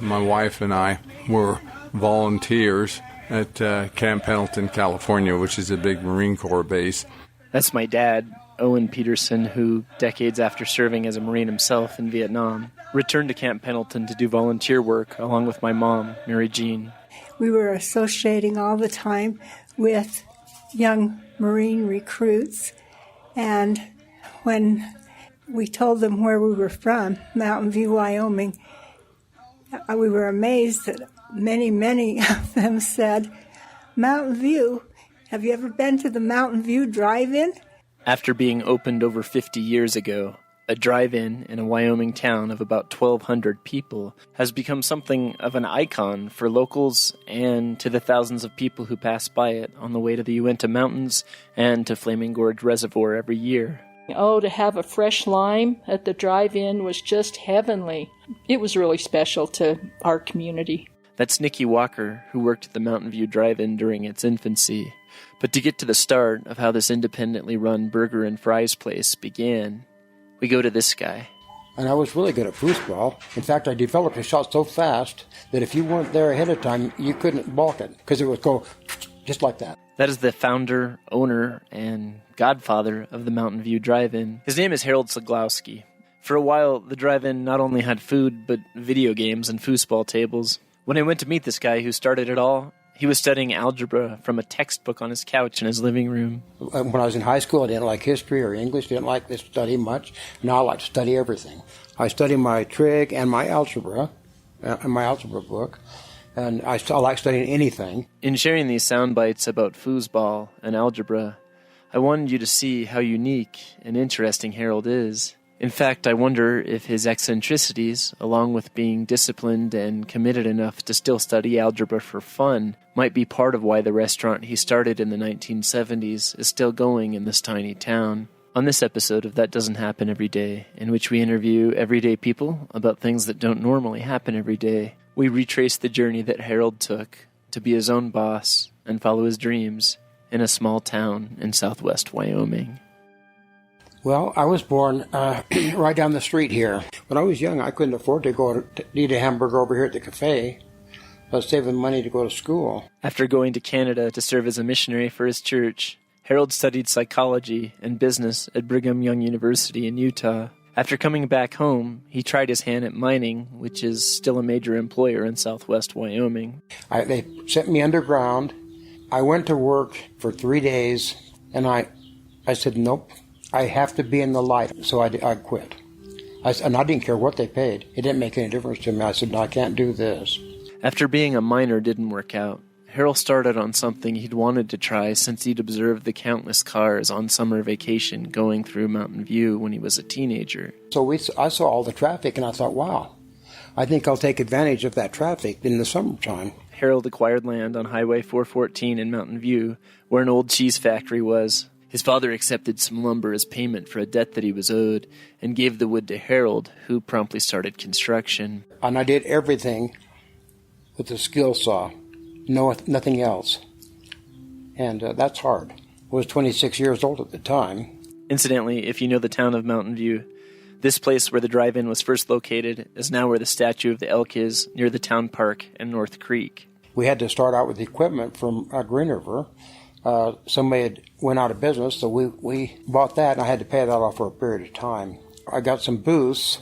my wife and I were volunteers at Camp Pendleton, California, which is a big Marine Corps base. That's my dad, Owen Peterson, who, decades after serving as a Marine himself in Vietnam, returned to Camp Pendleton to do volunteer work along with my mom, Mary Jean. We were associating all the time with young Marine recruits, and when we told them where we were from, Mountain View, Wyoming, we were amazed that many of them said, "Mountain View, have you ever been to the Mountain View Drive-In?" After being opened over 50 years ago, a drive-in in a Wyoming town of about 1,200 people has become something of an icon for locals and to the thousands of people who pass by it on the way to the Uinta Mountains and to Flaming Gorge Reservoir every year. Oh, to have a fresh lime at the drive-in was just heavenly. It was really special to our community. That's Nikki Walker, who worked at the Mountain View Drive-In during its infancy. But to get to the start of how this independently run burger and fries place began, we go to this guy. And I was really good at foosball. In fact, I developed a shot so fast that if you weren't there ahead of time, you couldn't balk it, because it would go just like that. That is the founder, owner, and godfather of the Mountain View Drive-In. His name is Harold Slagowski. For a while, the drive-in not only had food, but video games and foosball tables. When I went to meet this guy who started it all, he was studying algebra from a textbook on his couch in his living room. When I was in high school, I didn't like history or English, didn't like to study much. Now I like to study everything. I study my trig and my algebra book, and I like studying anything. In sharing these sound bites about foosball and algebra, I wanted you to see how unique and interesting Harold is. In fact, I wonder if his eccentricities, along with being disciplined and committed enough to still study algebra for fun, might be part of why the restaurant he started in the 1970s is still going in this tiny town. On this episode of That Doesn't Happen Every Day, in which we interview everyday people about things that don't normally happen every day, we retrace the journey that Harold took to be his own boss and follow his dreams in a small town in southwest Wyoming. Well, I was born right down the street here. When I was young, I couldn't afford to go to eat a hamburger over here at the cafe. I was saving money to go to school. After going to Canada to serve as a missionary for his church, Harold studied psychology and business at Brigham Young University in Utah. After coming back home, he tried his hand at mining, which is still a major employer in southwest Wyoming. They sent me underground. I went to work for 3 days, and I said, nope. I have to be in the light, so I quit. And I didn't care what they paid. It didn't make any difference to me. I said, no, I can't do this. After being a miner didn't work out, Harold started on something he'd wanted to try since he'd observed the countless cars on summer vacation going through Mountain View when he was a teenager. So I saw all the traffic, and I thought, wow, I think I'll take advantage of that traffic in the summertime. Harold acquired land on Highway 414 in Mountain View, where an old cheese factory was. His father accepted some lumber as payment for a debt that he was owed and gave the wood to Harold, who promptly started construction. And I did everything with a skill saw, nothing else. And that's hard. I was 26 years old at the time. Incidentally, if you know the town of Mountain View, this place where the drive-in was first located is now where the statue of the elk is, near the town park and North Creek. We had to start out with equipment from Green River. Somebody had went out of business, so we bought that, and I had to pay that off for a period of time. I got some booths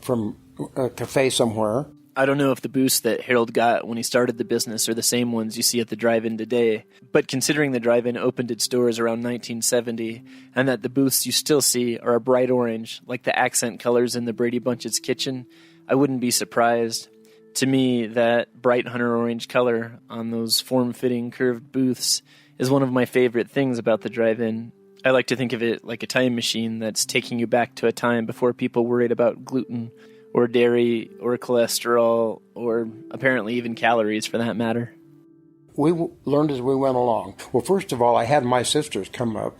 from a cafe somewhere. I don't know if the booths that Harold got when he started the business are the same ones you see at the drive-in today, but considering the drive-in opened its doors around 1970, and that the booths you still see are a bright orange, like the accent colors in the Brady Bunch's kitchen, I wouldn't be surprised. To me, that bright hunter orange color on those form-fitting curved booths is one of my favorite things about the drive-in. I like to think of it like a time machine that's taking you back to a time before people worried about gluten or dairy or cholesterol or apparently even calories for that matter. We learned as we went along. Well, first of all, I had my sisters come up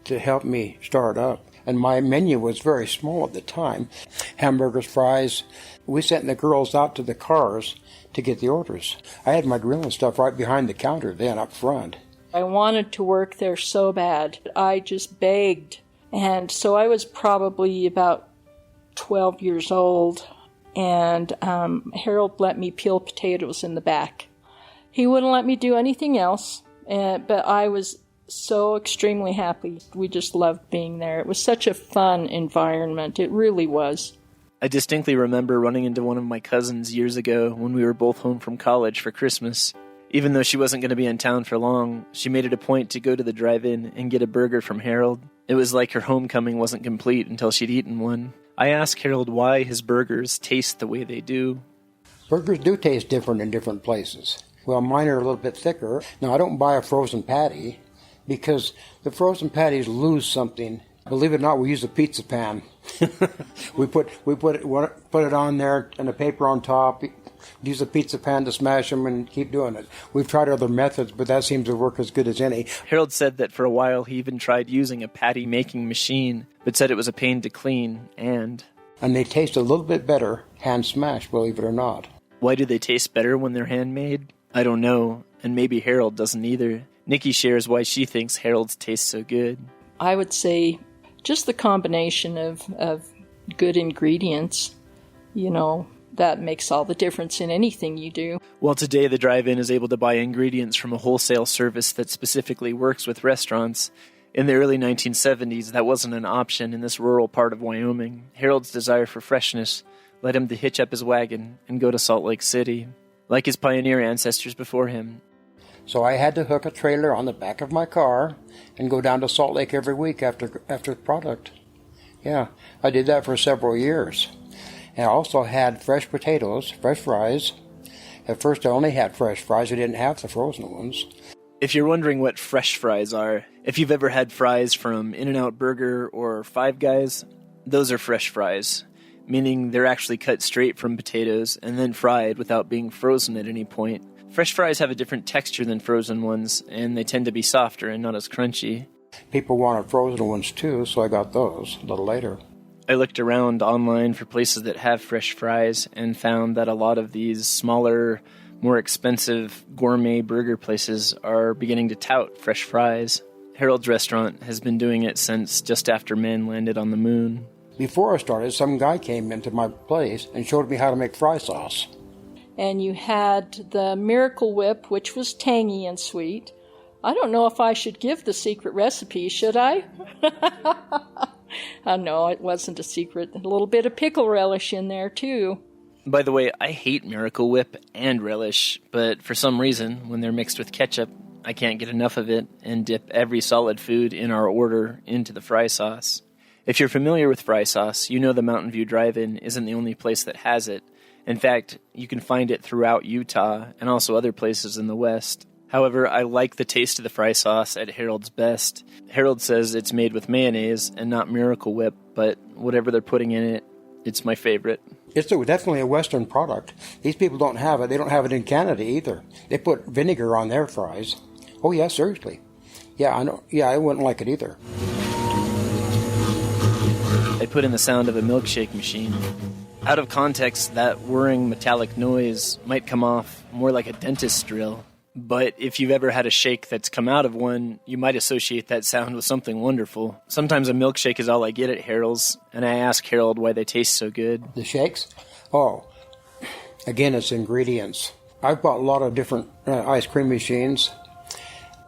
to help me start up. And my menu was very small at the time. Hamburgers, fries. We sent the girls out to the cars to get the orders. I had my grilling stuff right behind the counter then up front. I wanted to work there so bad. I just begged. And so I was probably about 12 years old. and Harold let me peel potatoes in the back. He wouldn't let me do anything else, but I was so extremely happy. We just loved being there. It was such a fun environment. It really was. I distinctly remember running into one of my cousins years ago when we were both home from college for Christmas. Even though she wasn't going to be in town for long, she made it a point to go to the drive-in and get a burger from Harold. It was like her homecoming wasn't complete until she'd eaten one. I asked Harold why his burgers taste the way they do. Burgers do taste different in different places. Well, mine are a little bit thicker. Now, I don't buy a frozen patty because the frozen patties lose something. Believe it or not, we use a pizza pan. we put it on there and a paper on top. Use a pizza pan to smash them and keep doing it. We've tried other methods, but that seems to work as good as any. Harold said that for a while he even tried using a patty-making machine, but said it was a pain to clean, and they taste a little bit better hand-smashed, believe it or not. Why do they taste better when they're handmade? I don't know, and maybe Harold doesn't either. Nikki shares why she thinks Harold's taste so good. I would say just the combination of good ingredients, that makes all the difference in anything you do. Well, today the drive-in is able to buy ingredients from a wholesale service that specifically works with restaurants. In the early 1970s, that wasn't an option in this rural part of Wyoming. Harold's desire for freshness led him to hitch up his wagon and go to Salt Lake City, like his pioneer ancestors before him. So I had to hook a trailer on the back of my car and go down to Salt Lake every week after product. Yeah, I did that for several years. And I also had fresh potatoes, fresh fries. At first I only had fresh fries. I didn't have the frozen ones. If you're wondering what fresh fries are, if you've ever had fries from In-N-Out Burger or Five Guys, those are fresh fries, meaning they're actually cut straight from potatoes and then fried without being frozen at any point. Fresh fries have a different texture than frozen ones, and they tend to be softer and not as crunchy. People wanted frozen ones too, so I got those a little later. I looked around online for places that have fresh fries and found that a lot of these smaller, more expensive gourmet burger places are beginning to tout fresh fries. Harold's restaurant has been doing it since just after men landed on the moon. Before I started, some guy came into my place and showed me how to make fry sauce. And you had the Miracle Whip, which was tangy and sweet. I don't know if I should give the secret recipe, should I? No, it wasn't a secret. A little bit of pickle relish in there, too. By the way, I hate Miracle Whip and relish, but for some reason, when they're mixed with ketchup, I can't get enough of it and dip every solid food in our order into the fry sauce. If you're familiar with fry sauce, you know the Mountain View Drive-In isn't the only place that has it. In fact, you can find it throughout Utah and also other places in the West. However, I like the taste of the fry sauce at Harold's best. Harold says it's made with mayonnaise and not Miracle Whip, but whatever they're putting in it, it's my favorite. It's definitely a Western product. These people don't have it. They don't have it in Canada either. They put vinegar on their fries. Oh, yeah, seriously. Yeah, I know. Yeah, I wouldn't like it either. I put in the sound of a milkshake machine. Out of context, that whirring metallic noise might come off more like a dentist's drill. But if you've ever had a shake that's come out of one, you might associate that sound with something wonderful. Sometimes a milkshake is all I get at Harold's, and I ask Harold why they taste so good. The shakes? Oh, again, it's ingredients. I've bought a lot of different ice cream machines.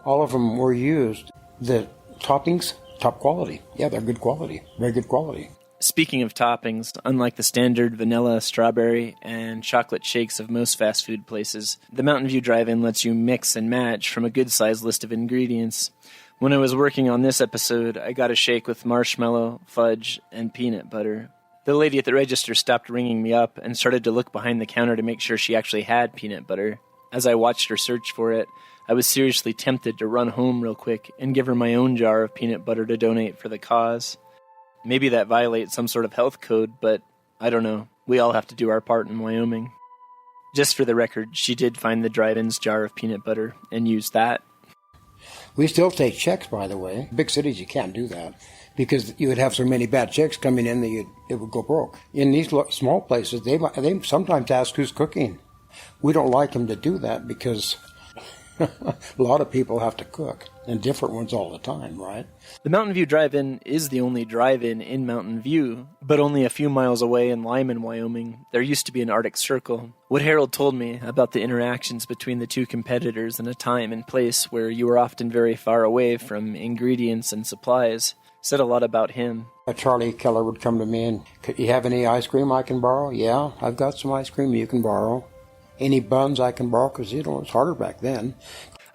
All of them were used. The toppings, top quality. Yeah, they're good quality. Very good quality. Speaking of toppings, unlike the standard vanilla, strawberry, and chocolate shakes of most fast food places, the Mountain View Drive-In lets you mix and match from a good-sized list of ingredients. When I was working on this episode, I got a shake with marshmallow, fudge, and peanut butter. The lady at the register stopped ringing me up and started to look behind the counter to make sure she actually had peanut butter. As I watched her search for it, I was seriously tempted to run home real quick and give her my own jar of peanut butter to donate for the cause. Maybe that violates some sort of health code, but I don't know. We all have to do our part in Wyoming. Just for the record, she did find the drive-in's jar of peanut butter and used that. We still take checks, by the way. Big cities, you can't do that because you would have so many bad checks coming in that it would go broke. In these small places, they sometimes ask who's cooking. We don't like them to do that because a lot of people have to cook. and different ones all the time, right? The Mountain View Drive-In is the only drive-in in Mountain View, but only a few miles away in Lyman, Wyoming, there used to be an Arctic Circle. What Harold told me about the interactions between the two competitors in a time and place where you were often very far away from ingredients and supplies said a lot about him. Charlie Keller would come to me and, "Could you have any ice cream I can borrow?" "Yeah, I've got some ice cream you can borrow." "Any buns I can borrow?" Because, it was harder back then.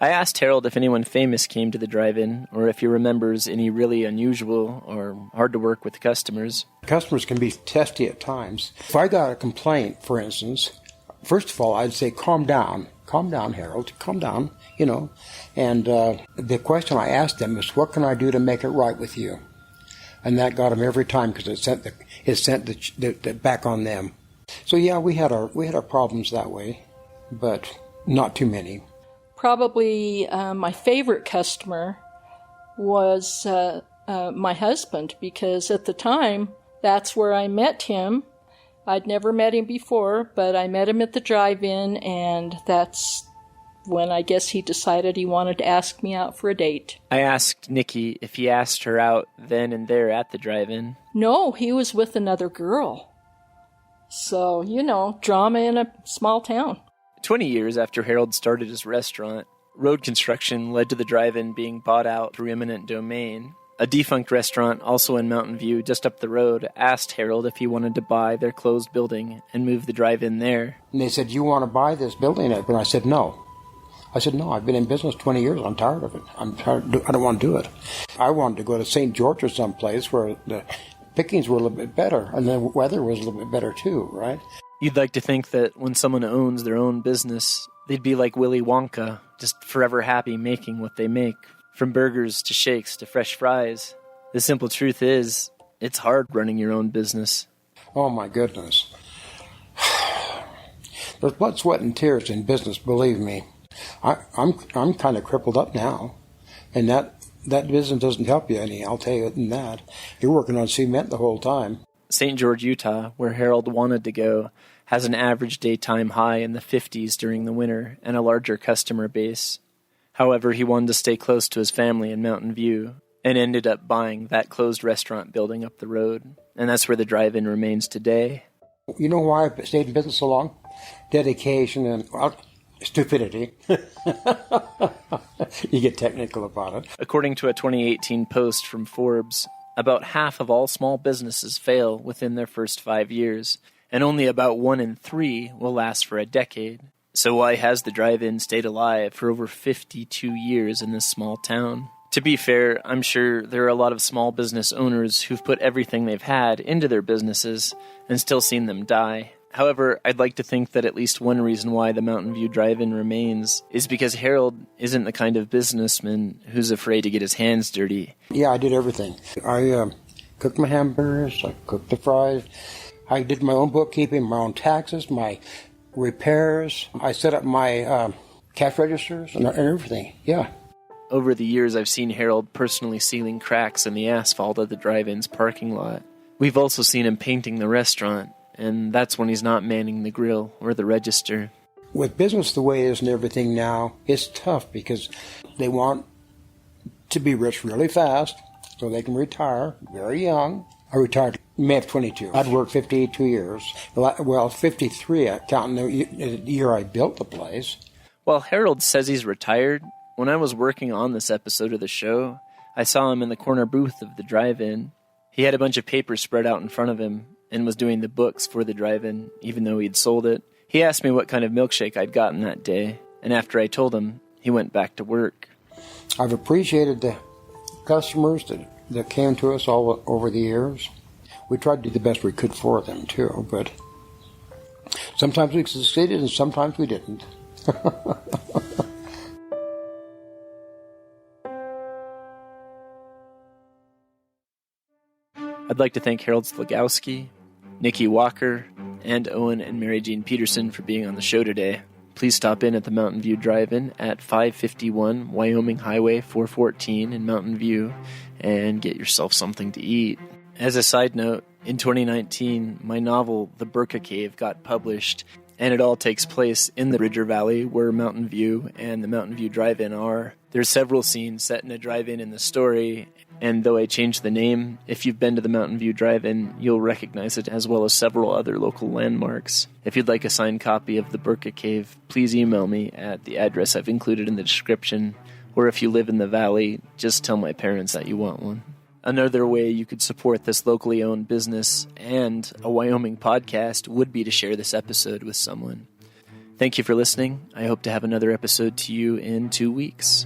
I asked Harold if anyone famous came to the drive-in, or if he remembers any really unusual or hard-to-work-with customers. Customers can be testy at times. If I got a complaint, for instance, first of all, I'd say, calm down, Harold, calm down, And the question I asked them is, what can I do to make it right with you? And that got them every time, because it sent the back on them. So yeah, we had our problems that way, but not too many. Probably my favorite customer was my husband, because at the time, that's where I met him. I'd never met him before, but I met him at the drive-in, and that's when I guess he decided he wanted to ask me out for a date. I asked Nikki if he asked her out then and there at the drive-in. No, he was with another girl. So, drama in a small town. 20 years after Harold started his restaurant, road construction led to the drive-in being bought out through eminent domain. A defunct restaurant, also in Mountain View, just up the road, asked Harold if he wanted to buy their closed building and move the drive-in there. And they said, "You want to buy this building?" And I said, "No." No, I've been in business 20 years. I'm tired of it. I don't want to do it. I wanted to go to St. George or someplace where the pickings were a little bit better, and the weather was a little bit better too, right? You'd like to think that when someone owns their own business, they'd be like Willy Wonka, just forever happy making what they make. From burgers to shakes to fresh fries. The simple truth is, it's hard running your own business. Oh my goodness. There's blood, sweat, and tears in business, believe me. I'm kind of crippled up now, and that business doesn't help you any, I'll tell you that. You're working on cement the whole time. St. George, Utah, where Harold wanted to go, has an average daytime high in the 50s during the winter and a larger customer base. However, he wanted to stay close to his family in Mountain View and ended up buying that closed restaurant building up the road. And that's where the drive-in remains today. You know why I stayed in business so long? Dedication and stupidity. You get technical about it. According to a 2018 post from Forbes, about half of all small businesses fail within their first 5 years, and only about 1 in 3 will last for a decade. So why has the drive-in stayed alive for over 52 years in this small town? To be fair, I'm sure there are a lot of small business owners who've put everything they've had into their businesses and still seen them die. However, I'd like to think that at least one reason why the Mountain View Drive-In remains is because Harold isn't the kind of businessman who's afraid to get his hands dirty. Yeah, I did everything. I cooked my hamburgers, I cooked the fries, I did my own bookkeeping, my own taxes, my repairs. I set up my cash registers and everything, yeah. Over the years, I've seen Harold personally sealing cracks in the asphalt of the drive-in's parking lot. We've also seen him painting the restaurant, and that's when he's not manning the grill or the register. With business the way it is and everything now, it's tough because they want to be rich really fast so they can retire very young. I retired May of 22. I'd worked 52 years. Well, 53, counting the year I built the place. While Harold says he's retired, when I was working on this episode of the show, I saw him in the corner booth of the drive-in. He had a bunch of papers spread out in front of him and was doing the books for the drive-in, even though he'd sold it. He asked me what kind of milkshake I'd gotten that day, and after I told him, he went back to work. I've appreciated the customers that came to us all over the years. We tried to do the best we could for them, too, but sometimes we succeeded and sometimes we didn't. I'd like to thank Harold Slagowski, Nikki Walker, and Owen and Mary Jean Peterson for being on the show today. Please stop in at the Mountain View Drive-In at 551 Wyoming Highway 414 in Mountain View and get yourself something to eat. As a side note, in 2019, my novel The Burka Cave got published, and it all takes place in the Bridger Valley where Mountain View and the Mountain View Drive-In are. There's several scenes set in a drive-in in the story, and though I changed the name, if you've been to the Mountain View Drive-In, you'll recognize it as well as several other local landmarks. If you'd like a signed copy of the Burka Cave, please email me at the address I've included in the description, or if you live in the valley, just tell my parents that you want one. Another way you could support this locally owned business and a Wyoming podcast would be to share this episode with someone. Thank you for listening. I hope to have another episode to you in 2 weeks.